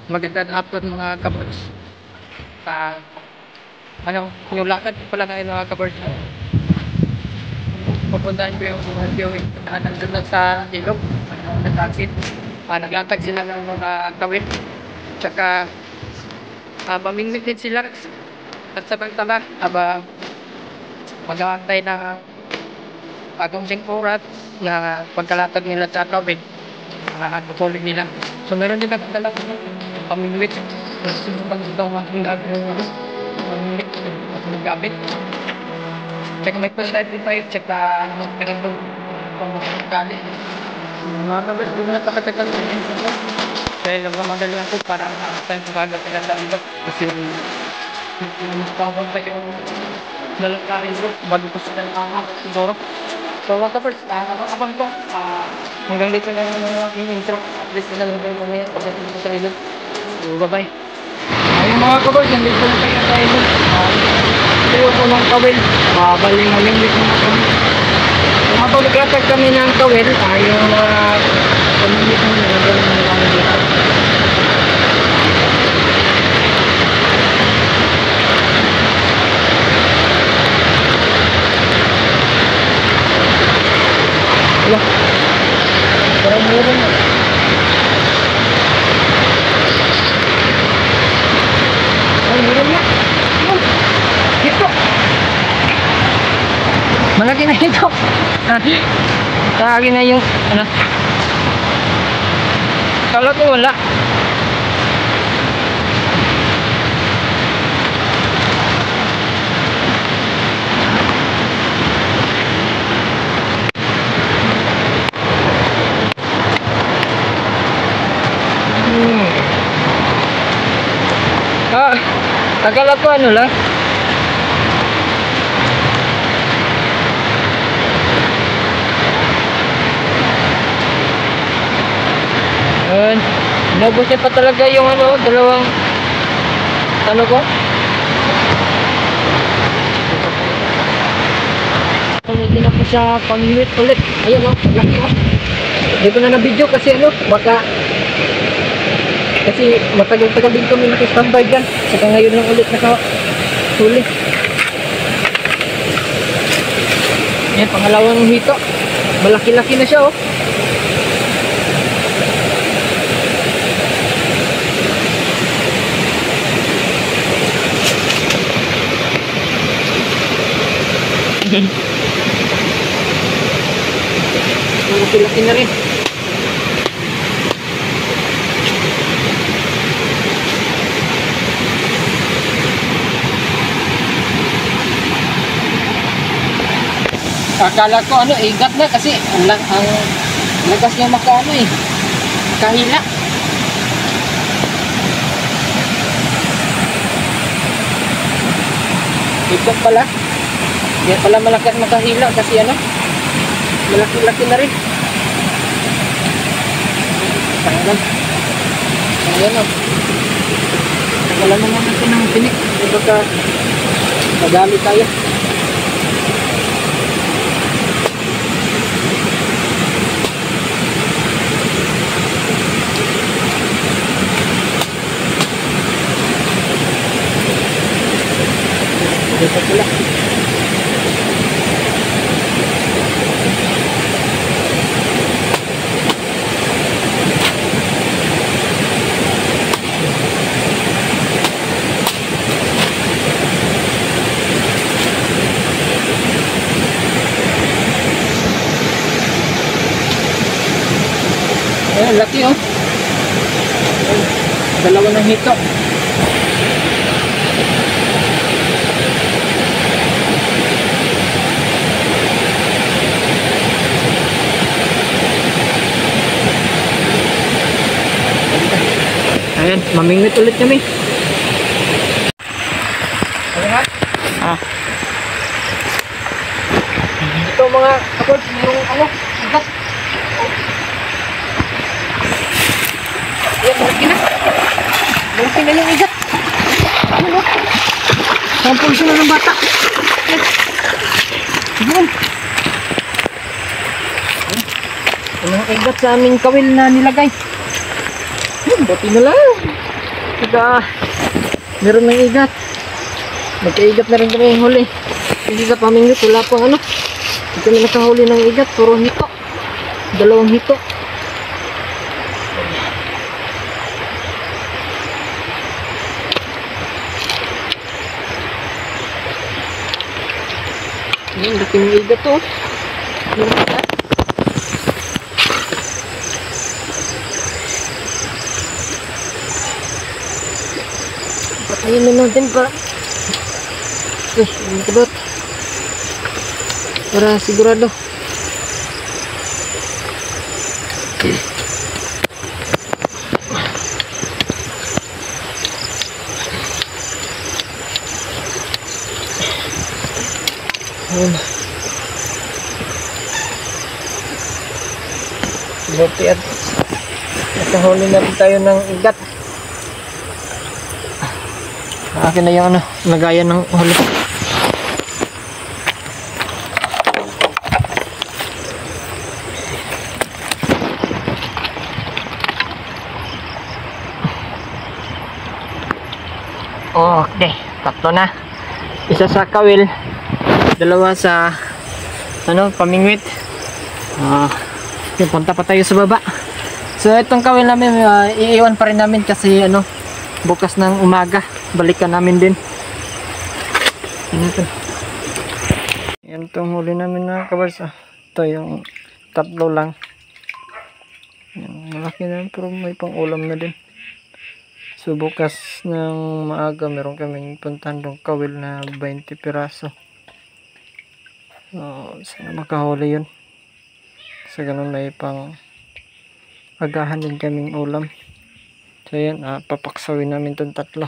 Magandang hapon mga kabars. Yung lakad pala ngayon mga kabars. Pupuntahan ko yung mga viewing. Nandun lang sa ilog. Nagtakit. Naglatag sila ng mga kawin. Tsaka mamingwit din sila. At samantala, mag-aantay na bagong singkurat na pagkalatag nila sa kawin. Tutuloy nila. So meron din nagdala pamingwit. Sinubang ito ang pamingwit at maggamit. Check may personality tayo. Check na meron doon pamukali. Mga kabit, doon na takatagal ko. Kaya lang magaling ako para tayo magagat nila sa ilog. Kasi pangkong tayo lalakarin ko. Bago ko sila nakakak siguro. So mga kabit, abang ko. Hanggang dito na yung intro. At least na lang kayo mamaya pagdating ko sa ilog. So bye-bye. Ayun mga kabit, nandito na kayo sa ilog. Ito po ng kawil. Baling-baling dito na kami. Kung mapagkatag kami ng kawil, yung pamilip mo nagagawin na kami dito. Wala. Parang meron na. Ay, meron na. Dito. Malaki na ito. Malaki na yung ano. Kala ko wala. Akala ko ano lang. Ayan. Nabusin pa talaga yung ano, dalawang ano ko. Pamitin ako sa panghiwit ulit. Ayan o, laki o. Hindi ko na na-video kasi ano, baka kasi matagal-tagal din kami nakistambay dyan. Saka ngayon lang ulit nakahuli. Ayan, pangalawang hito. Malaki-laki na siya oh. Malaki-laki na rin. Akala ko ano, igat na kasi ang lagas niya makaano eh. Kahila. Igat pala. Hindi pala malakas makahila kasi ano, malaki-laki na rin. Tangan. Ayan o. Wala naman ito ng tinik. Baka madami tayo. Dito pula. Ayan, laki oh. Dalawa ng hito. Ayan, mamingwit ulit kami. Ayan ha? Ito mga kapag, mayroong ano, igat. Ayan, malaki na. Malaki na yung igat. Ano? Sampul sila ng bata. Ayan. Yung igat sa aming kawil na nilagay. Buti na lang. Meron ng igat. Magkaigat na rin kami yung huli. Kasi sa pamingwit, wala pang ano. Hindi kami nakahuli ng igat. Puro hito. 2 hito. Ayan, laki ng igat to. Patayin na natin para yung kadot para sigurado. Ayan. Buti at nakahuli na rin tayo ng igat. Akin na yung ano, lagayan ng huli. Okay, 3 na. Isa sa kawil, 2 sa ano, pamingwit. Punta pa tayo sa baba. So itong kawil namin, iiwan pa rin namin kasi ano, bukas ng umaga balikan namin din. Yan itong huli namin na kabars. Ito yung 3 lang. Yan, malaki na pero may pang ulam na din. So bukas ng maaga meron kaming puntahan ng kawil na 20 piraso. Sana makahuli yun. Sa ganun may pang agahan din kaming ulam. So yan, papaksawin namin itong 3.